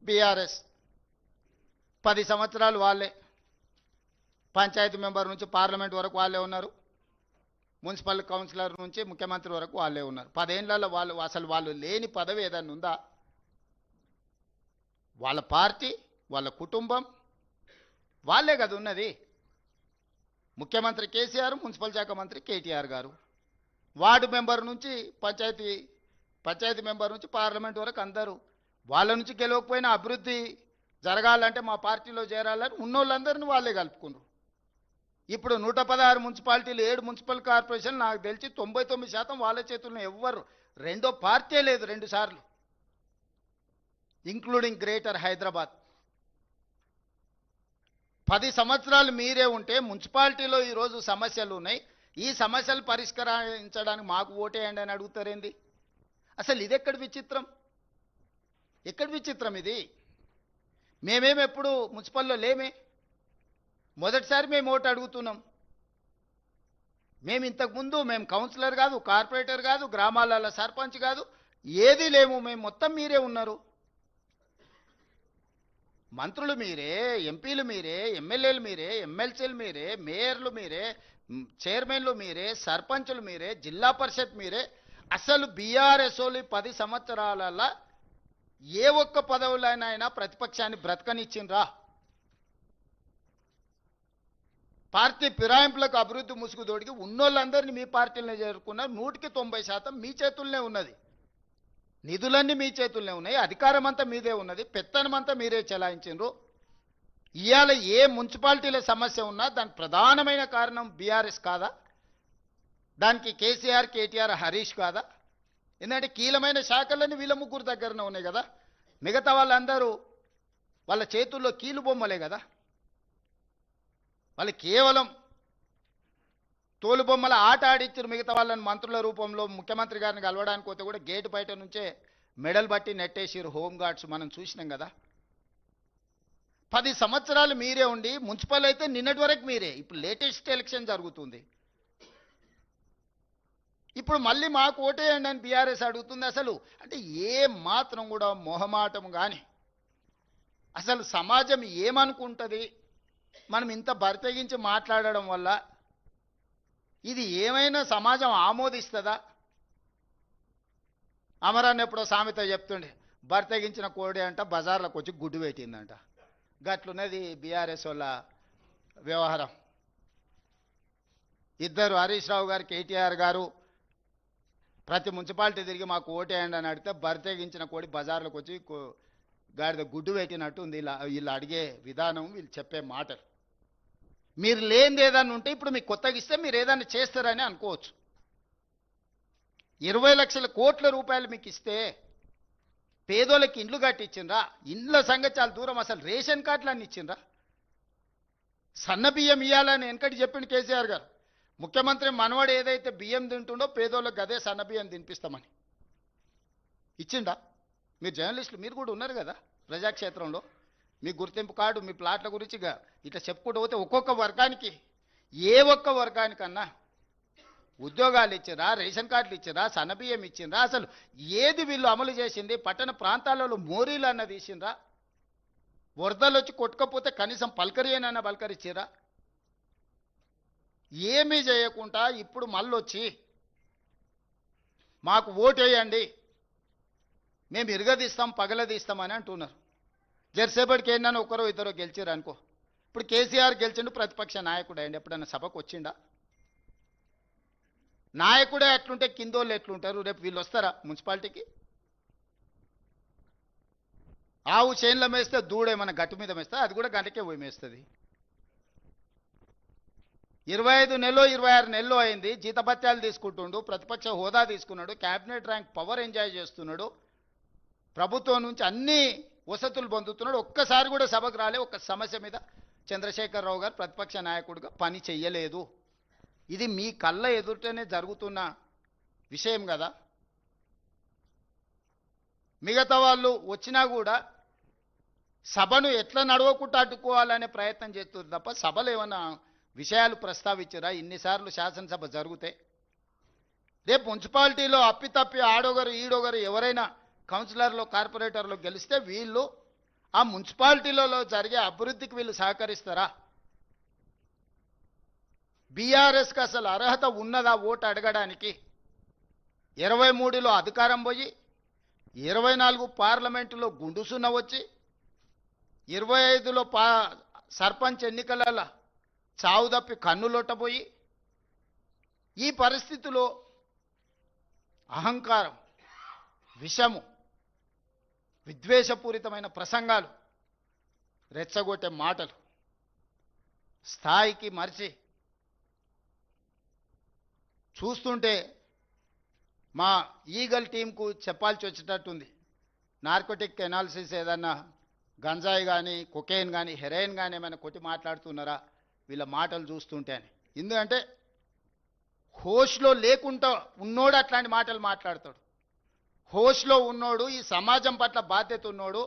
BRS 10 సంవత్సరాలు వాళ్ళే, panchayat member నుంచి పార్లమెంట్ వరకు వాళ్ళే ఉన్నారు, మున్సిపల్ కౌన్సిలర్ నుంచి ముఖ్యమంత్రి వరకు వాళ్ళే ఉన్నారు. 10 ఏళ్లలో వాళ్ళు లేని పదవి ఏదైనా ఉందా? వాళ్ళ పార్టీ, వాళ్ళ కుటుంబం, వాళ్ళే కదా ఉన్నది. ముఖ్యమంత్రి కేసీఆర్, మున్సిపల్ శాఖ మంత్రి కేటీఆర్ గారు, వార్డు మెంబర్ నుంచి పంచాయతీ మెంబర్ నుంచి పార్లమెంట్ వరకు అందరూ. వాళ్ళ నుంచి గెలవకపోయినా అభివృద్ధి జరగాలంటే మా పార్టీలో చేరాలని ఉన్నోళ్ళందరినీ వాళ్ళే కలుపుకున్నారు. ఇప్పుడు 116 మున్సిపాలిటీలు, 7 మున్సిపల్ కార్పొరేషన్, నాకు తెలిసి 99% వాళ్ళ చేతుల్లో. ఎవ్వరు రెండో పార్టీ లేదు 2 సార్లు, ఇంక్లూడింగ్ గ్రేటర్ హైదరాబాద్. 10 సంవత్సరాలు మీరే ఉంటే మున్సిపాలిటీలో ఈరోజు సమస్యలు ఉన్నాయి, ఈ సమస్యలు పరిష్కరించడానికి మాకు ఓటేయండి అని అడుగుతారేంది? అసలు ఇది ఎక్కడి విచిత్రం? ఎక్కడి విచిత్రం ఇది? మేమేమి ఎప్పుడు మున్సిపల్లో లేమే, మొదటిసారి మేము ఓటు అడుగుతున్నాం. మేము ఇంతకుముందు మేము కౌన్సిలర్ కాదు, కార్పొరేటర్ కాదు, గ్రామాలలో సర్పంచ్ కాదు, ఏది లేము. మేము మొత్తం మీరే ఉన్నారు. మంత్రులు మీరే, ఎంపీలు మీరే, ఎమ్మెల్యేలు మీరే, ఎమ్మెల్సీలు మీరే, మేయర్లు మీరే, చైర్మన్లు మీరే, సర్పంచులు మీరే, జిల్లా పరిషత్ మీరే. అసలు బీఆర్ఎస్ 10 సంవత్సరాల ఏ ఒక్క పదవులైనా ప్రతిపక్షాన్ని బ్రతకనిచ్చిండ్రా? పార్టీ ఫిరాయింపులకు అభివృద్ధి ముసుగు తోడికి ఉన్నోళ్ళందరినీ మీ పార్టీలనే చేరుకున్న 100% మీ చేతుల్లోనే ఉన్నది. నిధులన్నీ మీ చేతుల్లోనే ఉన్నాయి, అధికారం అంతా మీదే ఉన్నది, పెత్తనం అంతా మీరే చెలాయించారు. ఇవాళ ఏ మున్సిపాలిటీల సమస్య ఉన్నా దానికి ప్రధానమైన కారణం బీఆర్ఎస్ కాదా? దానికి కేసీఆర్, కేటీఆర్, హరీష్ కాదా? ఎందుకంటే కీలమైన శాఖలన్నీ వీళ్ళ ముగ్గురు దగ్గరనే ఉన్నాయి కదా. మిగతా వాళ్ళందరూ వాళ్ళ చేతుల్లో కీలు బొమ్మలే కదా. వాళ్ళు కేవలం తోలుబొమ్మల ఆట ఆడిచ్చారు. మిగతా వాళ్ళని మంత్రుల రూపంలో ముఖ్యమంత్రి గారిని కలవడానికి పోతే కూడా గేటు బయట నుంచే మెడల్ బట్టి నెట్టేసారు హోంగార్డ్స్, మనం చూసినాం కదా. 10 సంవత్సరాలు మీరే ఉండి, మున్సిపల్ అయితే నిన్నటి వరకు మీరే. ఇప్పుడు లేటెస్ట్ ఎలక్షన్ జరుగుతుంది, ఇప్పుడు మళ్ళీ మాకు ఓటేయండి అని బీఆర్ఎస్ అడుగుతుంది. అసలు అంటే ఏ మాత్రం కూడా మొహమాటం కానీ, అసలు సమాజం ఏమనుకుంటుంది మనం ఇంత బరితెగించి మాట్లాడడం వల్ల? ఇది ఏమైనా సమాజం ఆమోదిస్తుందా? అమరాన్ని ఎప్పుడో సామెత చెప్తుండే, బరితెగించిన కోడి అంట బజార్లకు వచ్చి గుడ్డు పెట్టిందంట. గట్లున్నది బీఆర్ఎస్ వాళ్ళ వ్యవహారం. ఇద్దరు, హరీష్ రావు గారు, కేటీఆర్ గారు, ప్రతి మున్సిపాలిటీ తిరిగి మాకు ఓటేయండి అని అడిగితే బరితెగించిన కోడి బజార్లకు వచ్చి గాడిద గుడ్డు పెట్టినట్టు ఉంది వీళ్ళు అడిగే విధానం, వీళ్ళు చెప్పే మాటలు. మీరు లేనిది ఏదన్నా ఉంటే ఇప్పుడు మీకు కొత్తగా ఇస్తే మీరు ఏదైనా చేస్తారని అనుకోవచ్చు. 20 లక్షల కోట్ల రూపాయలు మీకు ఇస్తే పేదోళ్ళకి ఇండ్లు కట్టించిండ్రా? ఇండ్ల సంగతి చాలా దూరం, అసలు రేషన్ కార్డులు అన్ని ఇచ్చిండ్రా? సన్న బియ్యం ఇవ్వాలని వెనకటి చెప్పిండు కేసీఆర్ గారు. ముఖ్యమంత్రి మనవాడు ఏదైతే బియ్యం తింటుండో పేదోళ్ళకి అదే సన్న బియ్యం తినిపిస్తామని ఇచ్చిండా? మీరు జర్నలిస్టులు, మీరు కూడా ఉన్నారు కదా ప్రజాక్షేత్రంలో, మీ గుర్తింపు కార్డు, మీ ప్లాట్ల గురించి ఇట్లా చెప్పుకుంటూ పోతే ఒక్కొక్క వర్గానికి, ఏ ఒక్క వర్గానికన్నా ఉద్యోగాలు ఇచ్చిరా, రేషన్ కార్డులు ఇచ్చిరా, సన్నబియ్యం ఇచ్చిండ్రా? అసలు ఏది వీళ్ళు అమలు చేసింది? పట్టణ ప్రాంతాలలో మోరీలు అన్న తీసిండ్రా? వరదలు వచ్చి కొట్టుకపోతే కనీసం పలకరియనన్నా పలకరిచ్చిరా? ఏమీ చేయకుండా ఇప్పుడు మళ్ళొచ్చి మాకు ఓటేయండి, మేము ఇరగదీస్తాం, పగలదీస్తామని అంటున్నారు. జరసేపటికి ఏంటన్నా ఒకరో ఇద్దరు గెలిచారు అనుకో. ఇప్పుడు కేసీఆర్ గెలిచిండు, ప్రతిపక్ష నాయకుడు అయ్యండి, ఎప్పుడన్నా సభకు వచ్చిండా? నాయకుడే ఎట్లుంటే కిందోళ్ళు ఎట్లుంటారు? రేపు వీళ్ళు వస్తారా మున్సిపాలిటీకి? ఆవు చేనులో మేస్తే దూడేమన్నా గట్టు మీద మేస్తే అది కూడా గంటకే పోయి మేస్తుంది. 25 నెలలో 26 నెలలు అయింది, జీతభత్యాలు తీసుకుంటుండు, ప్రతిపక్ష హోదా తీసుకున్నాడు, క్యాబినెట్ ర్యాంక్ పవర్ ఎంజాయ్ చేస్తున్నాడు, ప్రభుత్వం నుంచి అన్ని వసతులు పొందుతున్నాడు. ఒక్కసారి కూడా సభకు రాలే. ఒక్క సమస్య మీద చంద్రశేఖరరావు గారు ప్రతిపక్ష నాయకుడిగా పని చెయ్యలేదు. ఇది మీ కళ్ళ ఎదుటనే జరుగుతున్న విషయం కదా. మిగతా వాళ్ళు వచ్చినా కూడా సభను ఎట్లా నడవకుండా అడ్డుకోవాలనే ప్రయత్నం చేస్తుంది తప్ప సభలో ఏమన్నా విషయాలు ప్రస్తావించరా? ఇన్నిసార్లు శాసనసభ జరిగితే రేపు మున్సిపాలిటీలో అప్పితప్పి ఆడొగరు ఈడొగరు ఎవరైనా కౌన్సిలర్లు, కార్పొరేటర్లు గెలిస్తే వీళ్ళు ఆ మున్సిపాలిటీలలో జరిగే అభివృద్ధికి వీళ్ళు సహకరిస్తారా? బీఆర్ఎస్కి అసలు అర్హత ఉన్నదా ఓటు అడగడానికి? 23లో అధికారం పోయి 24 పార్లమెంటులో గుండుసున్న వచ్చి 25లో సర్పంచ్ ఎన్నికల చావు తప్పి కన్నులొట్టబోయి ఈ పరిస్థితిలో అహంకారం, విషము, విద్వేషపూరితమైన ప్రసంగాలు, రెచ్చగొట్టే మాటలు స్థాయికి మరిచి చూస్తుంటే మా ఈగల్ టీంకు చెప్పాల్సి వచ్చేటట్టుంది. నార్కోటిక్ ఎనాలిసిస్ ఏదన్నా గంజాయి కానీ, కొకైన్ కానీ, హెరాయిన్ కానీ ఏమైనా కొట్టి మాట్లాడుతున్నారా వీళ్ళ మాటలు చూస్తుంటే అని. ఎందుకంటే హోష్లో లేకుండా ఉన్నోడు అట్లాంటి మాటలు మాట్లాడతాడు. హోష్లో ఉన్నోడు, ఈ సమాజం పట్ల బాధ్యత ఉన్నోడు